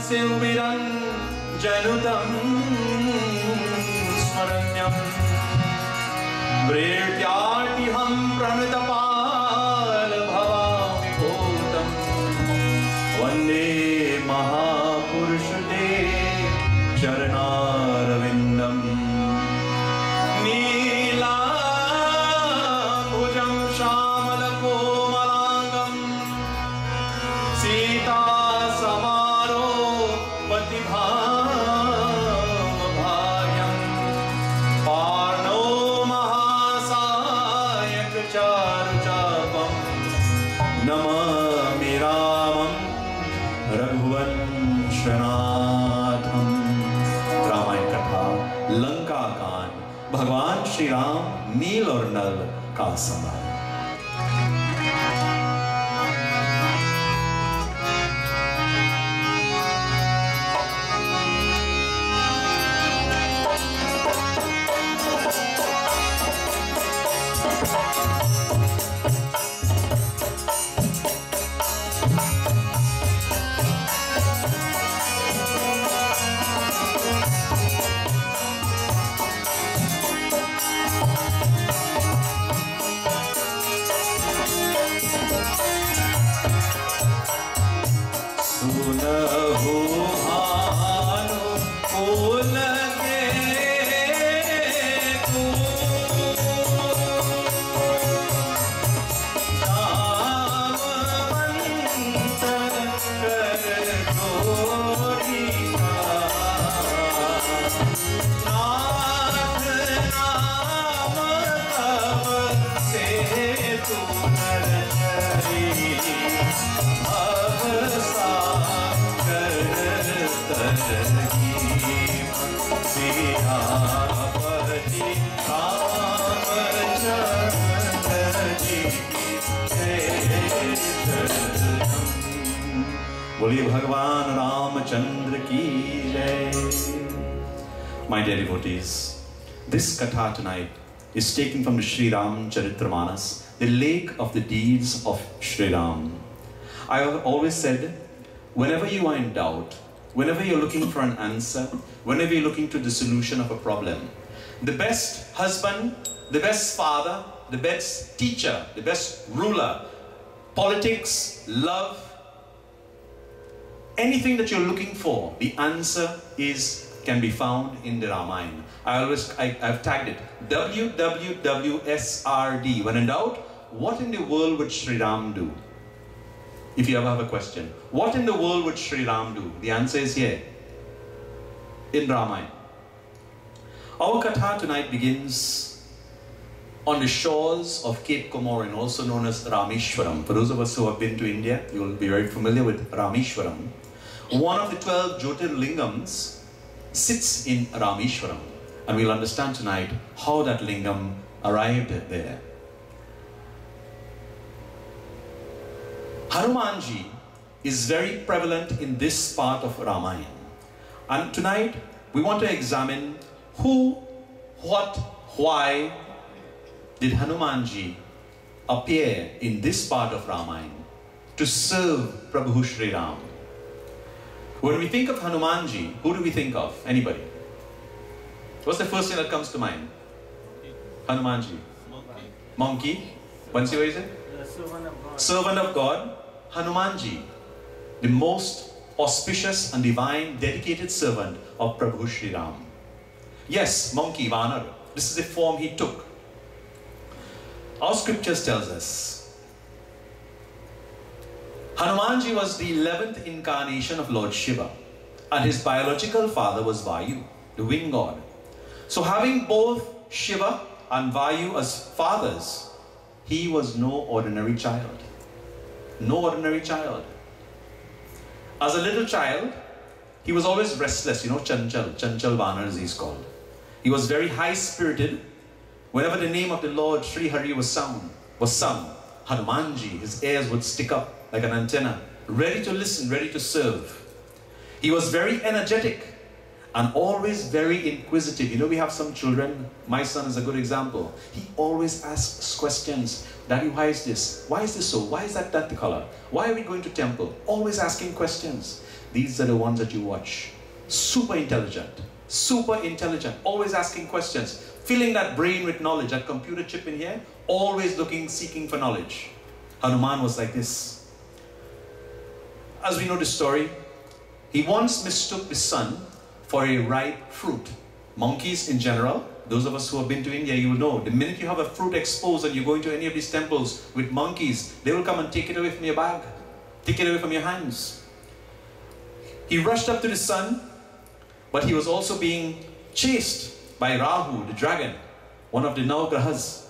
Silviran Janutam Smaranyam Vretyatiham Pranitapal Bhavami Bhutam Vande Mahapurushate Charanarvindam Neelambujam Shamalakomalangam Sita Samaro Patibhamayam Parno Mahasayak Charuchapam Namami Ramam Raghuvanshanatham. Ramayan Katha, Lanka Kaand, Bhagwan Shri Ram, नील और नल का समान. बोलिए भगवान रामचंद्र की जय. My dear devotees, this katha tonight is taken from the Sri Ram Charitramanas, the lake of the deeds of Sri Ram. I have always said, whenever you are in doubt, whenever you're looking for an answer, whenever you're looking to the solution of a problem, the best husband, the best father, the best teacher, the best ruler, politics, love, anything that you're looking for, the answer can be found in the Ramayan. I've tagged it WWWSRD. When in doubt, what in the world would Sri Ram do? If you ever have a question, what in the world would Sri Ram do? The answer is here in Ramayan. Our katha tonight begins on the shores of Cape Comorin, also known as Rameshwaram. For those of us who have been to India, you will be very familiar with Rameshwaram. One of the 12 Jyotirlingams sits in Rameshwaram, and we'll understand tonight how that lingam arrived there. Hanumanji is very prevalent in this part of Ramayan, and tonight we want to examine who, what, why did Hanumanji appear in this part of Ramayan to serve Prabhu Shri Ram. When we think of Hanumanji, who do we think of? Anybody? What's the first thing that comes to mind? Hanumanji. Monkey. Once you is it? Servant of God. Hanumanji, the most auspicious and divine dedicated servant of Prabhu Shri Ram. Yes, monkey, Vanar. This is the form he took. Our scriptures tells us Hanumanji was the 11th incarnation of Lord Shiva, and his biological father was Vayu, the wind god. So having both Shiva and Vayu as fathers, he was no ordinary child. No ordinary child. As a little child, he was always restless, Chanchal Vanar as he's called. He was very high-spirited. Whenever the name of the Lord Sri Hari was sung, Hanumanji, his ears would stick up like an antenna, ready to listen, ready to serve. He was very energetic, and always very inquisitive. You know, we have some children, my son is a good example. He always asks questions. Daddy, why is this? Why is this so? Why is that the color? Why are we going to temple? Always asking questions. These are the ones that you watch. Super intelligent, always asking questions, filling that brain with knowledge, that computer chip in here, always looking, seeking for knowledge. Hanuman was like this. As we know the story, he once mistook the sun for a ripe fruit. Monkeys in general, those of us who have been to India, you will know, the minute you have a fruit exposed and you go into any of these temples with monkeys, they will come and take it away from your bag, take it away from your hands. He rushed up to the sun, but he was also being chased by Rahu, the dragon, one of the Navagrahas,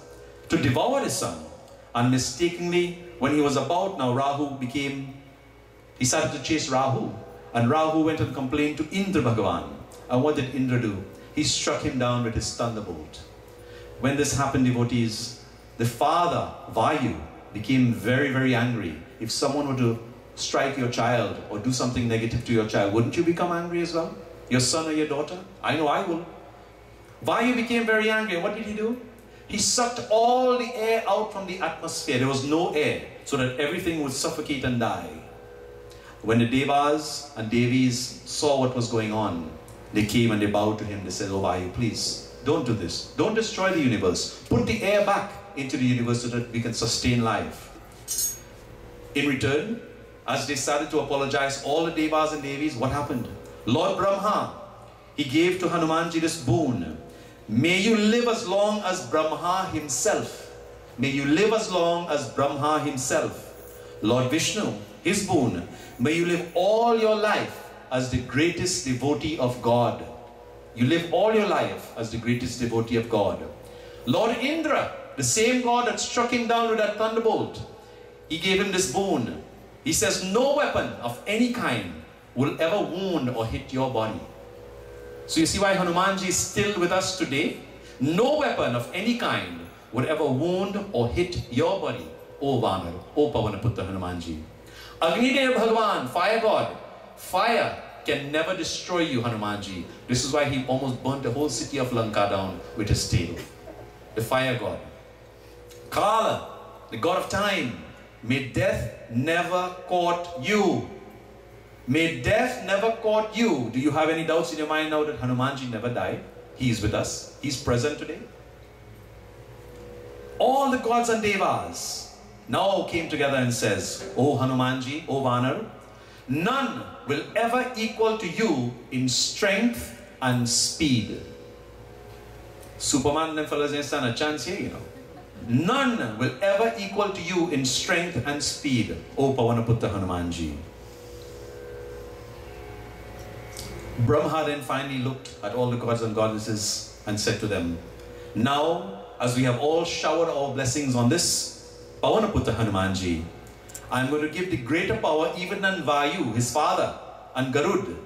to devour the sun. And mistakenly, when he was about, now Rahu he started to chase Rahu. And Rahu went and complained to Indra Bhagavan. And what did Indra do? He struck him down with his thunderbolt. When this happened, devotees, the father, Vayu, became very, very angry. If someone were to strike your child or do something negative to your child, wouldn't you become angry as well? Your son or your daughter? I know I will. Vayu became very angry. What did he do? He sucked all the air out from the atmosphere. There was no air, so that everything would suffocate and die. When the Devas and Devis saw what was going on, they came and they bowed to him. They said, "Oh Vayu, please, don't do this. Don't destroy the universe. Put the air back into the universe so that we can sustain life." In return, as they started to apologize, all the Devas and Devis, what happened? Lord Brahma, he gave to Hanumanji this boon. May you live as long as Brahma himself. May you live as long as Brahma himself. Lord Vishnu, his boon. May you live all your life as the greatest devotee of God. You live all your life as the greatest devotee of God. Lord Indra, the same God that struck him down with that thunderbolt, he gave him this boon. He says, no weapon of any kind will ever wound or hit your body. So you see why Hanumanji is still with us today? No weapon of any kind would ever wound or hit your body, O Vanar, O Pavanaputta Hanumanji. Agnidev Bhagavan, fire god, fire can never destroy you, Hanumanji. This is why he almost burnt the whole city of Lanka down with his tail. The fire god. Kala, the god of time. May death never caught you. May death never caught you. Do you have any doubts in your mind now that Hanumanji never died? He is with us. He's present today. All the gods and devas now came together and says, O Hanumanji, O Vanar, none will ever equal to you in strength and speed. Superman and fellas stand a chance here, you know. None will ever equal to you in strength and speed, O Pavanaputta Hanumanji. Brahma then finally looked at all the gods and goddesses and said to them, now, as we have all showered our blessings on this Pavanaputta Hanumanji, I am going to give the greater power even than Vayu, his father, and Garud.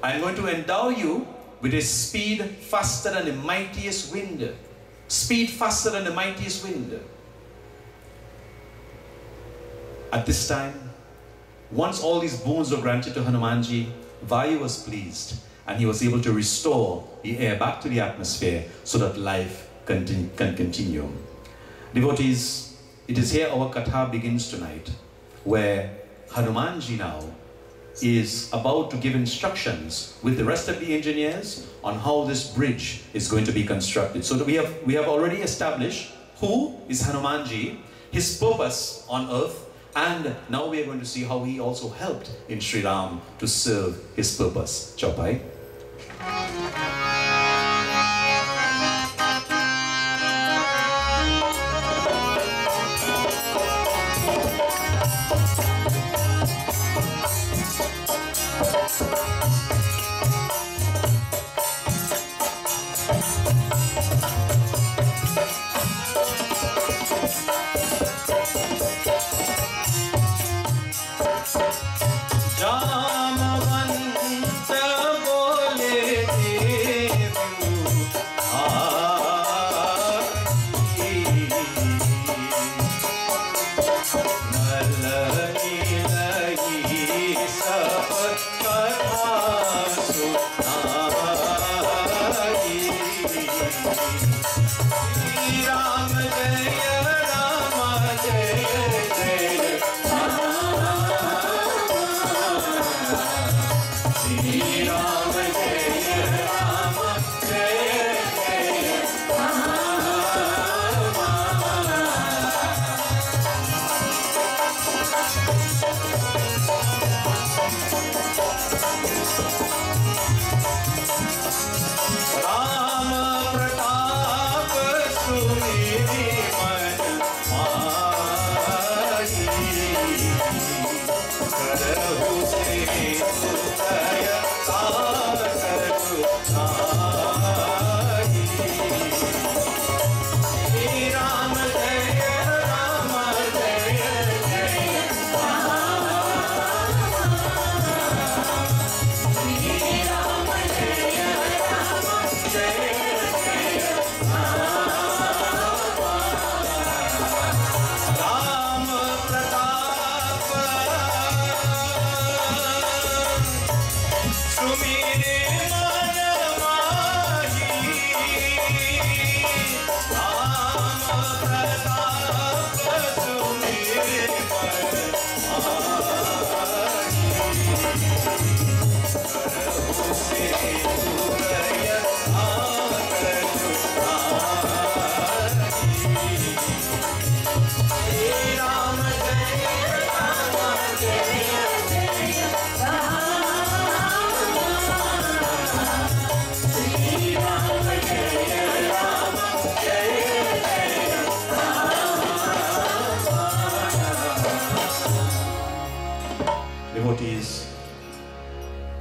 I am going to endow you with a speed faster than the mightiest wind. Speed faster than the mightiest wind. At this time, once all these boons were granted to Hanumanji, Vayu was pleased and he was able to restore the air back to the atmosphere so that life can continue. Devotees, it is here our Kathaa begins tonight, where Hanumanji now is about to give instructions with the rest of the engineers on how this bridge is going to be constructed. So that we have already established who is Hanumanji, his purpose on earth, and now we are going to see how he also helped in Sri Ram to serve his purpose. Chaupai. Jamavanta bole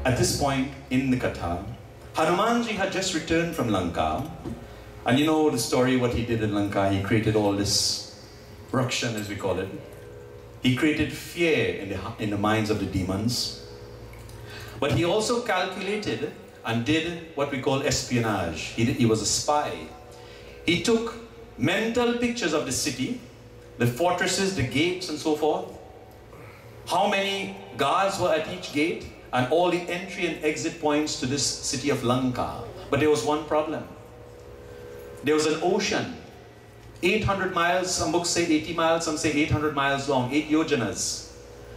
At this point in the Kathaa, Hanumanji had just returned from Lanka, and you know the story, what he did in Lanka. He created all this rukshan, as we call it. He created fear in the minds of the demons. But he also calculated and did what we call espionage. He was a spy. He took mental pictures of the city, the fortresses, the gates and so forth, how many guards were at each gate, and all the entry and exit points to this city of Lanka. But there was one problem. There was an ocean, 800 miles, some books say 80 miles, some say 800 miles long, 8 yojanas,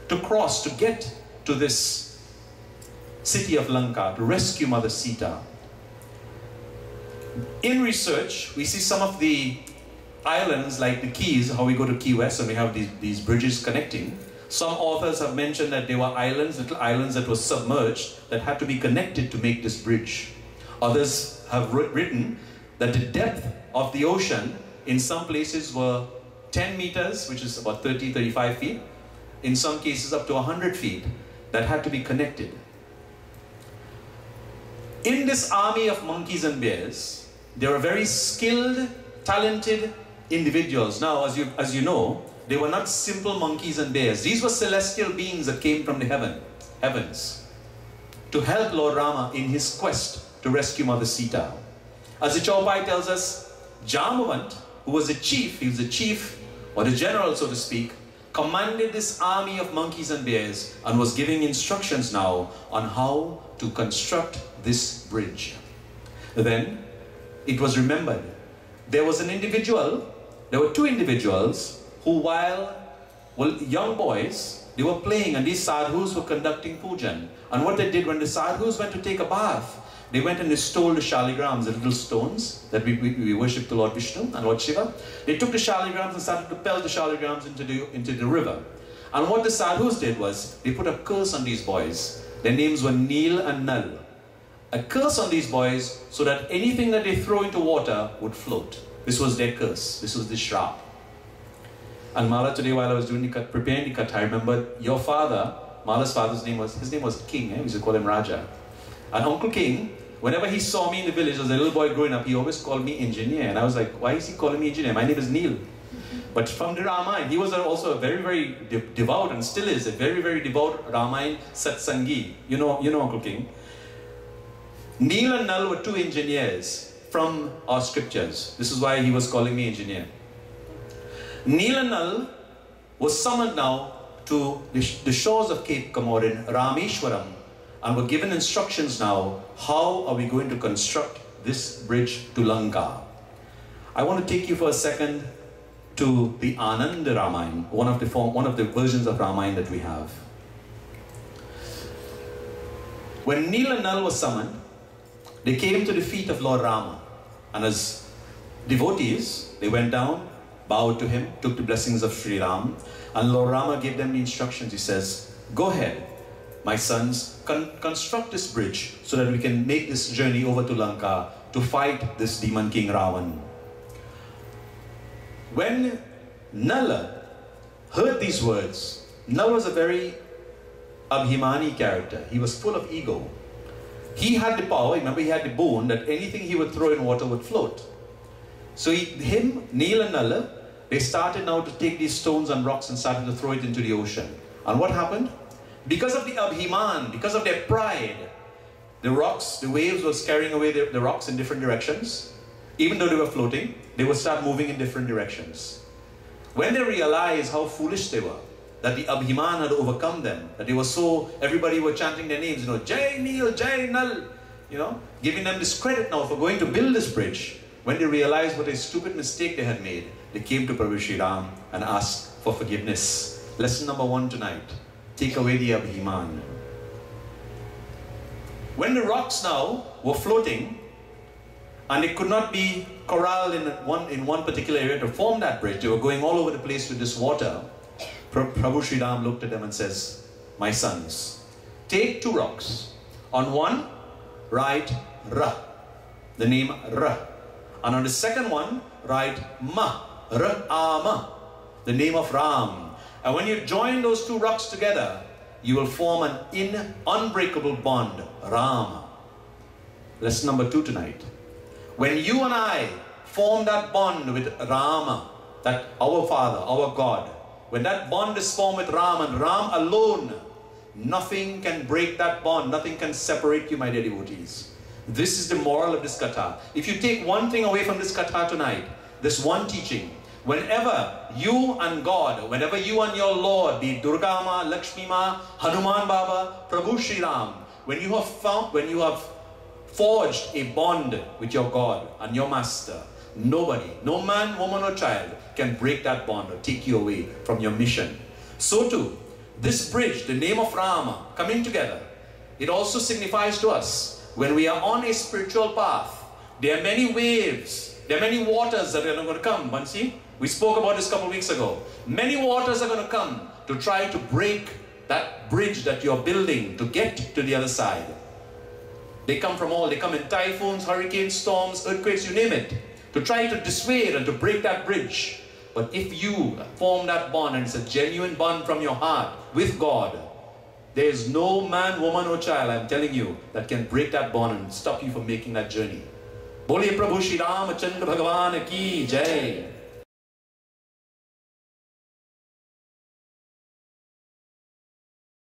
to cross, to get to this city of Lanka, to rescue Mother Sita. In research, we see some of the islands, like the Keys, how we go to Key West and we have these bridges connecting. Some authors have mentioned that there were islands, little islands that were submerged, that had to be connected to make this bridge. Others have written that the depth of the ocean in some places were 10 meters, which is about 30, 35 feet. In some cases up to 100 feet, that had to be connected. In this army of monkeys and bears, there were very skilled, talented individuals. Now, as you know, they were not simple monkeys and bears. These were celestial beings that came from the heavens to help Lord Rama in his quest to rescue Mother Sita. As the Chaupai tells us, Jamavant, who was a chief, he was a chief, or the general, so to speak, commanded this army of monkeys and bears and was giving instructions now on how to construct this bridge. Then it was remembered, there was an individual, there were two individuals who, while young boys, they were playing, and these sadhus were conducting pujan. And what they did, when the sadhus went to take a bath, they went and they stole the shaligrams, the little stones that we worship the Lord Vishnu and Lord Shiva. They took the shaligrams and started to pelt the shaligrams into the river. And what the sadhus did was, they put a curse on these boys. Their names were Neel and Nal. A curse on these boys so that anything that they throw into water would float. This was their curse. This was the shrap. And Mala, today while I was preparing the Kathaa, I remember your father, Mala's father's name was King, we used to call him Raja. And Uncle King, whenever he saw me in the village as a little boy growing up, he always called me engineer. And I was like, why is he calling me engineer? My name is Neel. But from the Ramayan, he was also a very, very devout, and still is a very, very devout Ramayan Satsanghi. You know Uncle King. Neel and Nal were two engineers from our scriptures. This is why he was calling me engineer. Neel and Nal was summoned now to the shores of Cape Comorin, Rameshwaram, and were given instructions now, how are we going to construct this bridge to Lanka? I want to take you for a second to the Ananda Ramayan, one of the versions of Ramayan that we have. When Neel and Nal was summoned, they came to the feet of Lord Rama, and as devotees, they went down, bowed to him, took the blessings of Sri Ram, and Lord Rama gave them the instructions. He says, go ahead, my sons, construct this bridge so that we can make this journey over to Lanka to fight this demon king Ravan. When Nala heard these words, Nala was a very Abhimani character. He was full of ego. He had the power, remember he had the boon that anything he would throw in water would float. So him, Neil and Nala, they started now to take these stones and rocks and started to throw it into the ocean. And what happened? Because of the Abhiman, because of their pride, the rocks, the waves was carrying away the rocks in different directions. Even though they were floating, they would start moving in different directions. When they realized how foolish they were, that the Abhiman had overcome them, that they were so, everybody were chanting their names, Jai Neil, Jai Nal, giving them this credit now for going to build this bridge. When they realized what a stupid mistake they had made, they came to Prabhu Sri Ram and asked for forgiveness. Lesson number 1 tonight, take away the Abhiman. When the rocks now were floating, and they could not be corralled in one particular area to form that bridge, they were going all over the place with this water. Prabhu Sri Ram looked at them and says, my sons, take 2 rocks. On one, write Ra, the name Ra. And on the second one, write Ma, Ra-ama, the name of Ram. And when you join those 2 rocks together, you will form an unbreakable bond, Ram. Lesson number 2 tonight. When you and I form that bond with Rama, that our Father, our God, when that bond is formed with Ram and Ram alone, nothing can break that bond, nothing can separate you, my dear devotees. This is the moral of this Kathaa. If you take one thing away from this Kathaa tonight, this one teaching, whenever you and God, whenever you and your Lord, be it Durga Ma, Lakshmi Ma, Hanuman Baba, Prabhu Sri Ram, when you have forged a bond with your God and your Master, nobody, no man, woman or child can break that bond or take you away from your mission. So too, this bridge, the name of Rama, coming together, it also signifies to us when we are on a spiritual path, there are many waves, there are many waters that are going to come. Bansi, we spoke about this a couple of weeks ago. Many waters are going to come to try to break that bridge that you're building to get to the other side. They come in typhoons, hurricanes, storms, earthquakes, you name it, to try to dissuade and to break that bridge. But if you form that bond, and it's a genuine bond from your heart with God, there is no man, woman or child, I'm telling you, that can break that bond and stop you from making that journey. Bole Prabhu Shri Ramachandra Bhagavan ki Jai.